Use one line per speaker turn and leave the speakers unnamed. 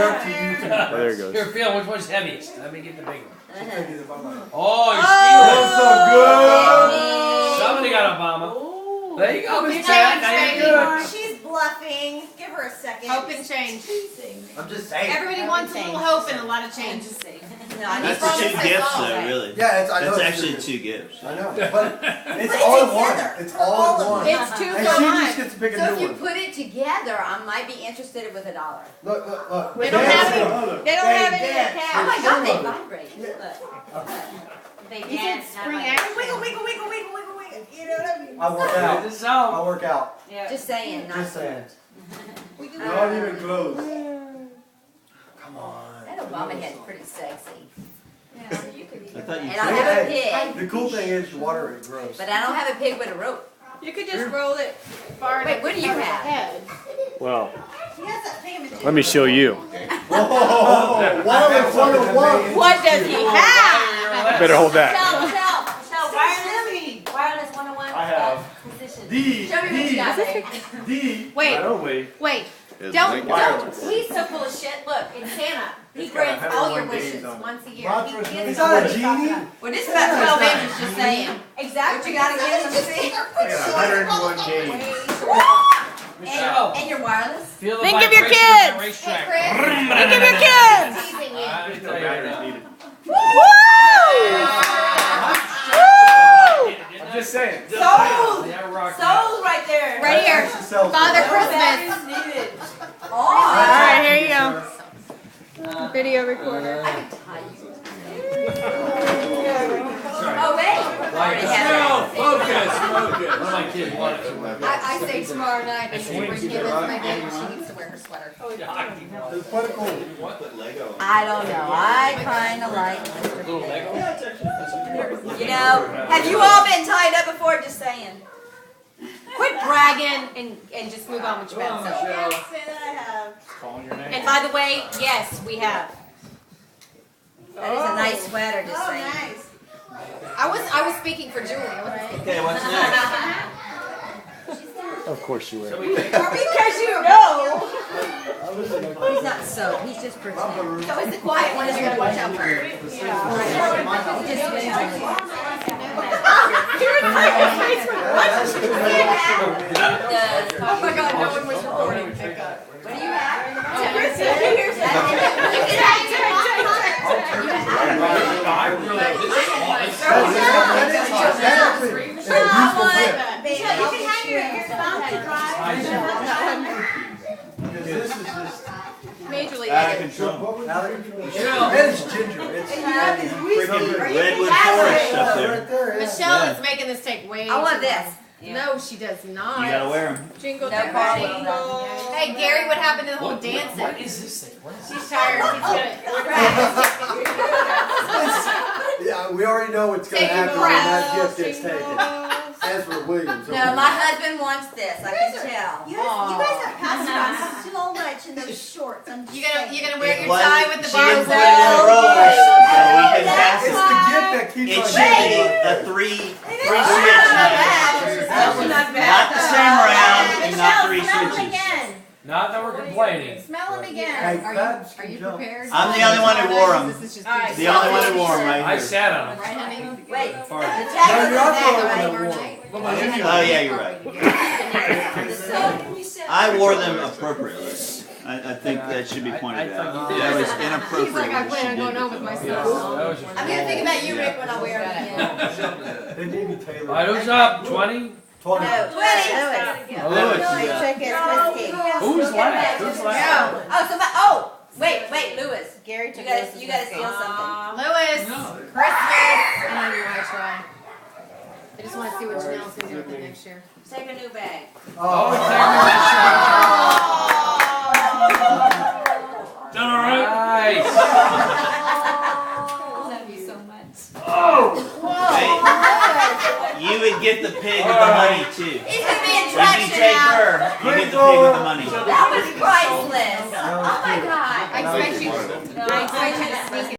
up to you two.
Oh, there it goes.
Here, Phil, which one's heaviest? Let me get the big one.
Oh,
Oh, you're stealing. Somebody got Obama. There you go, Miss Pat. Now you're good.
She's bluffing. Give her a second.
Hope and change.
I'm just saying.
Everybody wants a little hope and a lot of change.
That's the two gifts, though, really.
Yeah, I know.
That's
it's
actually
two.
two gifts.
I know, but it's
Put it
all in one.
together.
It's all in one.
It's two
And
for
she just
one.
gets to pick a
So if
new
you
one.
put it together, I might be interested with $1.
Look.
They don't have any. They don't have any
Oh
account.
my God, they vibrate. Look.
You said spring action.
Wiggle, wiggle, wiggle, wiggle, wiggle, wiggle. You know what I mean?
I work
Check
out.
this out.
I work out.
Just saying, not
Just saying.
Not
even close. Come on.
That Obama head's pretty sexy.
I thought you
And I have a
Hey,
pig,
the cool thing is water is gross.
but I don't have a pig with a rope.
You could just roll it far enough.
Wait, what do you
to cover the
have?
head.
Well,
He has that payment.
let me show you.
One of one.
What does he have?
Better hold that.
Michelle, wireless 101.
I have
Position.
the
Show me what you got, babe.
Wait,
only.
wait.
Is
Don't,
Lincoln-
don't.
He's so full of shit. Look, it's Santa. He
It's got
grants all your
101
wishes
days on it.
once a year.
It's
He gives
not a
you-
genie.
Well, this is about 12 inches, just saying.
Exactly.
What you gotta get him to see?
I got 101 games.
Michelle.
And your wireless?
Feel the
Think of your
vibration
kids.
of the racetrack.
Hey, Chris.
Think of your kids.
Teasing you.
I tell you right now.
I'm just saying.
Sold.
Yeah, rock
Sold right there.
Right here. Father Christmas.
Oh,
Alright, here you go. Video recorder.
I can tie you. Oh, wait. Already have
Michelle,
it.
focus. One of my kids wanted to wear
I say tomorrow night, I say bring Kim into my bed and she needs to wear her sweater.
hockey.
It's quite cool.
Put Lego.
I don't know. I kind of like Mr.
Little
Big.
Lego.
You know, have you all been tied up before? Just saying.
Quit bragging and just move on with your bed. So.
Can't say that I have.
And by the way, yes, we have.
That is a nice sweater, just
Oh,
saying.
nice.
I was speaking for Julie. I wasn't speaking.
Okay, what's next?
Of course you will.
Because you know.
He's not so. He's just pretending.
So it's the quiet one that you gotta watch out for.
He just
Oh my God, no one was recording. Thank God.
What do you have?
Baby, you can hang your thumb to
This is just
Major league.
Out of control.
it's ginger. It's
Redwood Forest up there.
right there. Yeah.
Michelle is making this take way
I want
too long.
this.
No, she does not.
You gotta wear them.
Jingle,
No
jingle,
problem.
jingle. Hey, Gary, what happened to the whole
What
dancing?
is this thing? What is
She's tired. He's gonna.
Yeah, we already know what's going to
Take a
happen when that
breath.
gift gets taken. Ezra Williams.
No, my husband wants this. I can tell.
You guys have passed on so much in those shorts. I'm just
You gonna
saying.
wear your
One-
tie with the
she didn't
barbs
put it in a
out?
row, so we can pass
It's
it.
the gift that keeps
It
on
should be
giving.
a three switch.
That was not bad.
Not the same round and not three
Smell them
switches.
again.
Not that we're complaining.
Smell them
Hey,
again.
Babs
Are
can
you
jump.
prepared?
I'm the only one who wore them.
This is just
Alright,
The only one who wore them
I
right here.
sat on it.
Right, honey?
Wait, the
Farted.
tax
No,
is
you're not
back
the
right?
only one.
Oh yeah, you're right. I wore them appropriately. I think that should be pointed out. That was inappropriate.
He's like, I
what
plan
she
on going
did.
home with my
That
son.
was just
I'm gonna think about you, Rick, when I wear them again.
They need me tailored.
All right, who's up? 20?
20.
No, 20.
Oh, Lewis. Who's last? Who's last?
Oh, wait, Lewis.
Gary
You gotta steal something.
Lewis,
No.
Christmas. I know you want to try. I just want to see what Janelle's gonna do with it next year.
Take a new bag.
Oh,
Oh,
done all right? Nice.
Love you so much.
Hey, you would get the pig with the money too.
He's gonna be in
If
traction
you take
now.
her, you get the pig with the money.
That was priceless. Oh my God.
I expect you to sneak it.